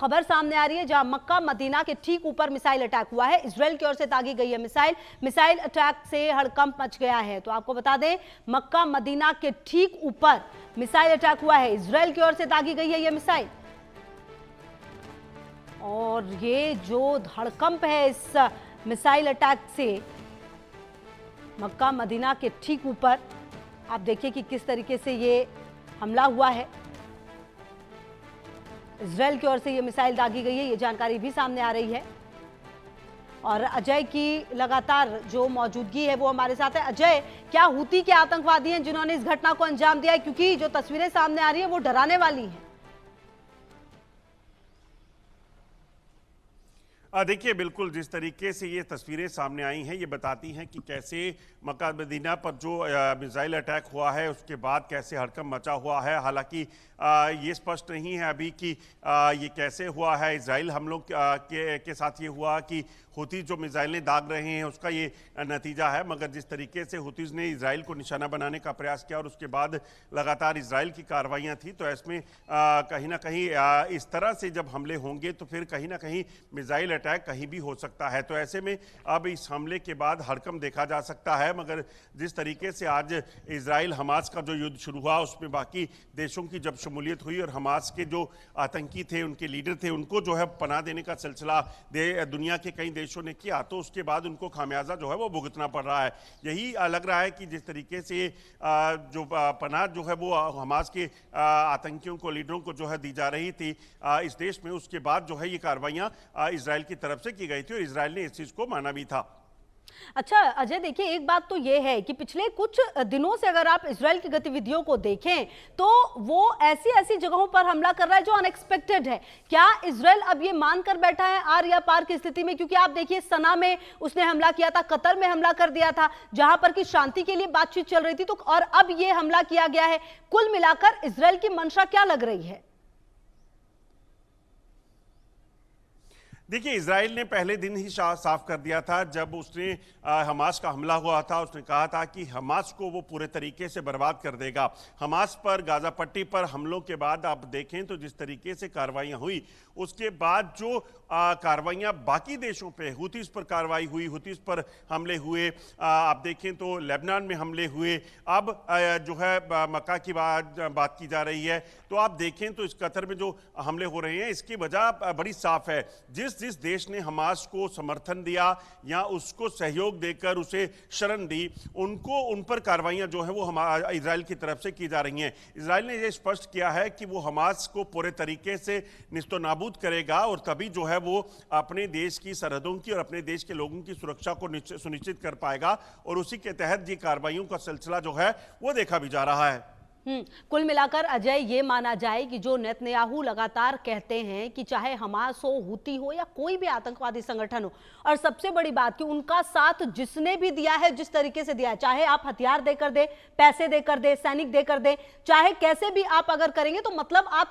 खबर सामने आ रही है जहां मक्का मदीना के ठीक ऊपर मिसाइल अटैक हुआ है। इजराइल की ओर से दागी गई है मिसाइल अटैक से हड़कंप मच गया है। तो आपको बता दें, मक्का मदीना के ठीक ऊपर मिसाइल अटैक हुआ है। इजराइल की ओर से दागी गई है यह मिसाइल, और ये जो हड़कंप है इस मिसाइल अटैक से मक्का मदीना के ठीक ऊपर, आप देखिए कि किस तरीके से ये हमला हुआ है। इजराइल की ओर से ये मिसाइल दागी गई है, ये जानकारी भी सामने आ रही है। और अजय की लगातार जो मौजूदगी है वो हमारे साथ है। अजय, क्या हूती के आतंकवादी हैं जिन्होंने इस घटना को अंजाम दिया है? क्योंकि जो तस्वीरें सामने आ रही है वो डराने वाली हैं। देखिए, बिल्कुल जिस तरीके से ये तस्वीरें सामने आई हैं ये बताती हैं कि कैसे मक्का मदीना पर जो मिसाइल अटैक हुआ है उसके बाद कैसे हड़कंप मचा हुआ है। हालांकि ये स्पष्ट नहीं है अभी कि ये कैसे हुआ है। इजराइल हमलों के साथ ये हुआ कि हुती जो मिसाइलें दाग रहे हैं उसका ये नतीजा है, मगर जिस तरीके से हुतीज ने इजराइल को निशाना बनाने का प्रयास किया और उसके बाद लगातार इजराइल की कार्रवाइयाँ थी, तो इसमें कहीं ना कहीं इस तरह से जब हमले होंगे तो फिर कहीं ना कहीं मिसाइल अटैक कहीं भी हो सकता है। तो ऐसे में अब इस हमले के बाद हड़कंप देखा जा सकता है, मगर जिस तरीके से आज इजराइल हमास का जो युद्ध शुरू हुआ उसमें बाकी देशों की जब शमूलियत हुई और हमास के जो आतंकी थे, उनके लीडर थे, उनको जो है पनाह देने का सिलसिला दुनिया के कई देशों ने किया, तो उसके बाद उनको खामियाजा जो है वो भुगतना पड़ रहा है। यही लग रहा है कि जिस तरीके से जो पनाह जो है वो हमास के आतंकियों को, लीडरों को जो है दी जा रही थी इस देश में, उसके बाद जो है ये कार्रवाइयां इजराइल की तरफ से की गई थी और इजराइल ने इस चीज को माना भी था। अच्छा अजय, देखिए एक बात तो यह है कि पिछले कुछ दिनों से अगर आप इजराइल की गतिविधियों को देखें तो वो ऐसी ऐसी जगहों पर हमला कर रहा है जो अनएक्सपेक्टेड है। क्या इजराइल अब ये मानकर बैठा है आर या पार की स्थिति में? क्योंकि आप देखिए सना में उसने हमला किया था, कतर में हमला कर दिया था जहां पर कि शांति के लिए बातचीत चल रही थी, तो और अब ये हमला किया गया है। कुल मिलाकर इजराइल की मंशा क्या लग रही है? देखिए, इजराइल ने पहले दिन ही साफ कर दिया था जब उसने हमास का हमला हुआ था। उसने कहा था कि हमास को वो पूरे तरीके से बर्बाद कर देगा। हमास पर, गाजा पट्टी पर हमलों के बाद आप देखें तो जिस तरीके से कार्रवाइयां हुई, उसके बाद जो कार्रवाइयां बाकी देशों पे, हुतीस पर कार्रवाई हुई, हुतीस पर हमले हुए, आप देखें तो लेबनान में हमले हुए, अब जो है मक्का की बात की जा रही है। तो आप देखें तो इस कतर में जो हमले हो रहे हैं इसकी वजह बड़ी साफ है। जिस देश ने हमास को समर्थन दिया या उसको सहयोग देकर उसे शरण दी, उन पर कार्रवाइयां जो है वो इजराइल की तरफ से की जा रही हैं। इजराइल ने यह स्पष्ट किया है कि वो हमास को पूरे तरीके से निस्तनाबूद करेगा और तभी जो है वो अपने देश की सरहदों की और अपने देश के लोगों की सुरक्षा को सुनिश्चित कर पाएगा, और उसी के तहत ये कार्रवाइयों का सिलसिला जो है वो देखा भी जा रहा है। कुल मिलाकर अजय ये माना जाए कि जो नेतन्याहू लगातार कहते हैं कि चाहे हमास हो, हुती हो या कोई भी आतंकवादी संगठन हो, और सबसे बड़ी बात कि उनका साथ जिसने भी दिया है, जिस तरीके से दिया है, चाहे आप हथियार देकर दे, पैसे देकर दे, सैनिक देकर दे, चाहे कैसे भी आप अगर करेंगे तो मतलब आप